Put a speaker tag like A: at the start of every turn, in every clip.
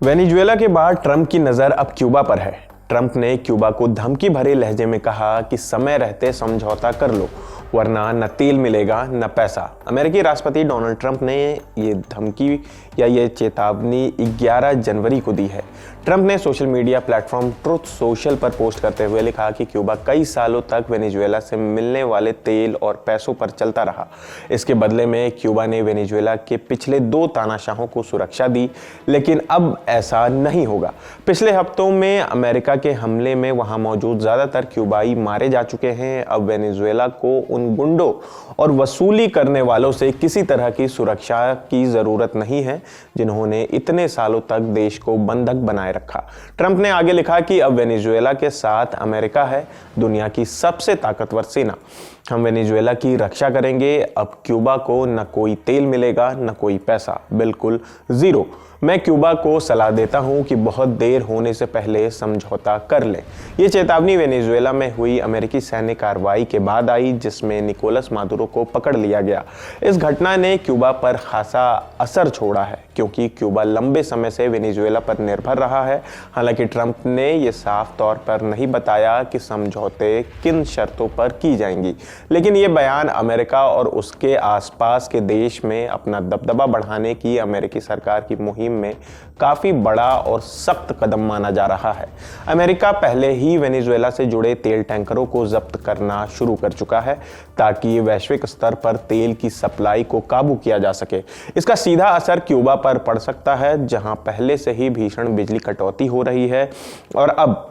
A: Venezuela के बाद Trump की नज़र अब क्यूबा पर है। ट्रंप ने क्यूबा को धमकी भरे लहजे में कहा कि समय रहते समझौता कर लो, वरना न तेल मिलेगा न पैसा। अमेरिकी राष्ट्रपति डोनाल्ड ट्रंप ने ये धमकी या ये चेतावनी 11 जनवरी को दी है। ट्रंप ने social media platform truth social पर पोस्ट करते हुए लिखा कि क्यूबा कई सालों तक वेनेजुएला से मिलने वाले तेल और पैसों पर चलता रहा। इसके बदले में क्यूबा ने वेनेजुएला के पिछले 2 तानाशाहों को सुरक्षा दी, लेकिन अब ऐसा नहीं होगा। पिछले हफ्तों में अमेरिका के हमले में वहां मौजूद ज्यादातर क्यूबाई मारे जा चुके हैं। अब वेनेजुएला को उन गुंडों और वसूली करने वालों से किसी तरह की सुरक्षा की जरूरत नहीं है जिन्होंने इतने सालों तक देश को बंधक बनाए रखा। ट्रंप ने आगे लिखा कि अब वेनेजुएला के साथ अमेरिका है, दुनिया की सबसे ताकतवर सेना। हम वेनेजुएला की रक्षा करेंगे। अब क्यूबा को न कोई तेल मिलेगा न कोई पैसा, बिल्कुल जीरो। मैं क्यूबा को सलाह देता हूं कि बहुत देर होने से पहले समझौता कर लें। ये चेतावनी वेनेजुएला में हुई अमेरिकी सैन्य कार्रवाई के बाद आई, जिसमें निकोलस मादुरो को पकड़ लिया गया। इस घटना ने क्यूबा पर खासा असर छोड़ा है, क्योंकि क्यूबा लंबे समय से वेनेजुएला पर निर्भर रहा है। हालांकि ट्रंप ने यह साफ तौर पर नहीं बताया कि समझौते किन शर्तों पर की जाएंगी, लेकिन ये बयान अमेरिका और उसके आसपास के देश में अपना दबदबा बढ़ाने की अमेरिकी सरकार की मुहिम में काफी बड़ा और सख्त कदम माना जा रहा है। अमेरिका पहले ही वेनेजुएला से जुड़े तेल टैंकरों को जब्त करना शुरू कर चुका है, ताकि वैश्विक स्तर पर तेल की सप्लाई को काबू किया जा सके। इसका सीधा असर क्यूबा पर पड़ सकता है, जहां पहले से ही भीषण बिजली कटौती हो रही है और अब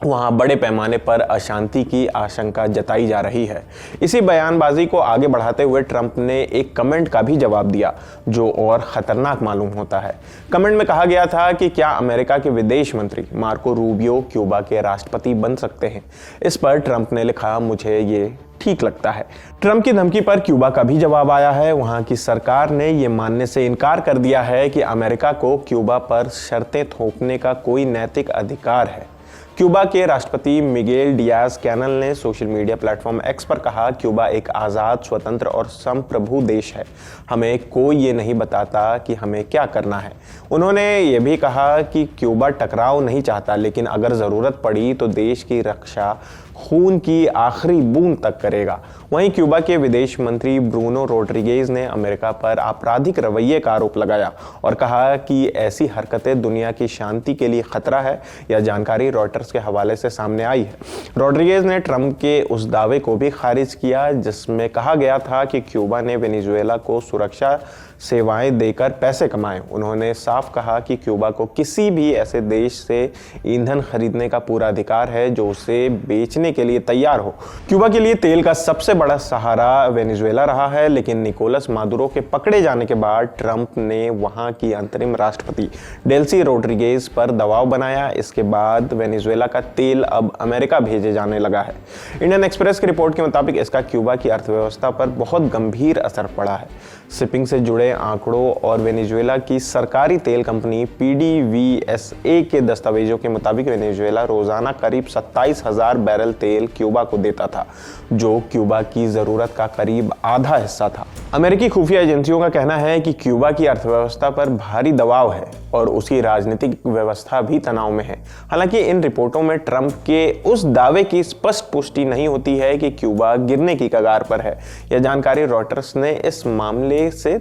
A: वहां बड़े पैमाने पर अशांति की आशंका जताई जा रही है। इसी बयानबाजी को आगे बढ़ाते हुए ट्रंप ने एक कमेंट का भी जवाब दिया, जो और खतरनाक मालूम होता है। कमेंट में कहा गया था कि क्या अमेरिका के विदेश मंत्री मार्को रूबियो क्यूबा के राष्ट्रपति बन सकते हैं। इस पर ट्रंप ने लिखा, मुझे ये ठीक लगता है। ट्रंप की धमकी पर क्यूबा का भी जवाब आया है। वहां की सरकार ने यह मानने से इनकार कर दिया है कि अमेरिका को क्यूबा पर शर्तें थोपने का कोई नैतिक अधिकार है। क्यूबा के राष्ट्रपति मिगेल डियाज कैनल ने सोशल मीडिया प्लेटफॉर्म एक्स पर कहा, क्यूबा एक आज़ाद, स्वतंत्र और संप्रभु देश है। हमें कोई ये नहीं बताता कि हमें क्या करना है। उन्होंने ये भी कहा कि क्यूबा टकराव नहीं चाहता, लेकिन अगर ज़रूरत पड़ी तो देश की रक्षा खून की आखिरी बूंद तक करेगा। वहीं क्यूबा के विदेश मंत्री ब्रूनो रोड्रिगेज ने अमेरिका पर आपराधिक रवैये का आरोप लगाया और कहा कि ऐसी हरकतें दुनिया की शांति के लिए खतरा है। यह जानकारी रॉयटर्स के हवाले से सामने आई है। रोड्रिगेज ने ट्रंप के उस दावे को भी खारिज किया जिसमें कहा गया था कि क्यूबा ने वेनेजुएला को सुरक्षा सेवाएं देकर पैसे कमाए। उन्होंने साफ कहा कि क्यूबा को किसी भी ऐसे देश से ईंधन खरीदने का पूरा अधिकार है जो उसे बेचने के लिए तैयार हो। क्यूबा के लिए तेल का सबसे बड़ा सहारा वेनेजुएला रहा है, लेकिन निकोलस मादुरो के पकड़े जाने के बाद ट्रंप ने वहां की अंतरिम राष्ट्रपति डेल्सी रोड्रिगेज पर दबाव बनाया। इसके बाद वेनेजुएला का तेल अब अमेरिका भेजे जाने लगा है। इंडियन एक्सप्रेस की रिपोर्ट के मुताबिक इसका क्यूबा की अर्थव्यवस्था पर बहुत गंभीर असर पड़ा है। शिपिंग से जुड़े आंकड़ों और वेनेजुएला की सरकारी तेल कंपनी PDVSA के दस्तावेजों के मुताबिक वेनेजुएला रोजाना करीब 27,000 बैरल तेल क्यूबा को देता था, जो क्यूबा की जरूरत का करीब आधा हिस्सा था। अमेरिकी खुफिया एजेंसियों का कहना है कि क्यूबा की अर्थव्यवस्था पर भारी दबाव है और उसकी राजनीतिक व्यवस्था भी तनाव में है। हालांकि इन रिपोर्टों में ट्रंप के उस दावे की स्पष्ट पुष्टि नहीं होती है कि क्यूबा गिरने की कगार पर है। यह जानकारी रॉयटर्स ने इस मामले से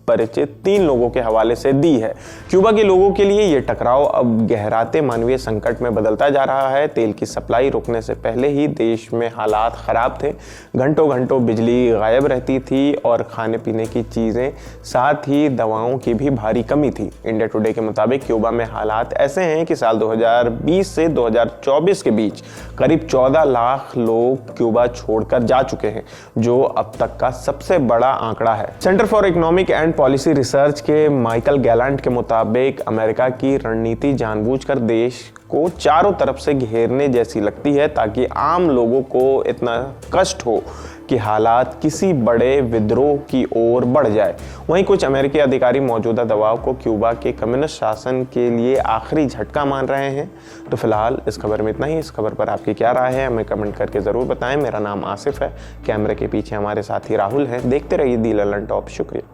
A: परिचित 3 लोगों के हवाले से दी है। क्यूबा के लोगों के लिए यह टकराव अब गहराते मानवीय संकट में बदलता जा रहा है। तेल की सप्लाई रुकने से पहले ही देश में हालात खराब थे। घंटों घंटों बिजली गायब रहती थी और खाने पीने की चीजें, साथ ही दवाओं की भी भारी कमी थी। इंडिया टुडे के मुताबिक क्यूबा में हालात ऐसे हैं कि साल 2020 से 2024 के बीच करीब 14 लाख लोग क्यूबा छोड़कर जा चुके हैं, जो अब तक का सबसे बड़ा आंकड़ा है। Centre for economic and policy research के माइकल गैलेंट के मुताबिक अमेरिका की रणनीति जानबूझकर देश को चारों तरफ से घेरने जैसी लगती है, ताकि आम लोगों को इतना कष्ट हो कि हालात किसी बड़े विद्रोह की ओर बढ़ जाए। वहीं कुछ अमेरिकी अधिकारी मौजूदा दबाव को क्यूबा के कम्युनिस्ट शासन के लिए आखिरी झटका मान रहे हैं। तो फिलहाल इस खबर में इतना ही। इस खबर पर आपकी क्या राय है, हमें कमेंट करके ज़रूर बताएं। मेरा नाम आसिफ है, कैमरे के पीछे हमारे साथी राहुल हैं। देखते रहिए दी ललन टॉप। शुक्रिया।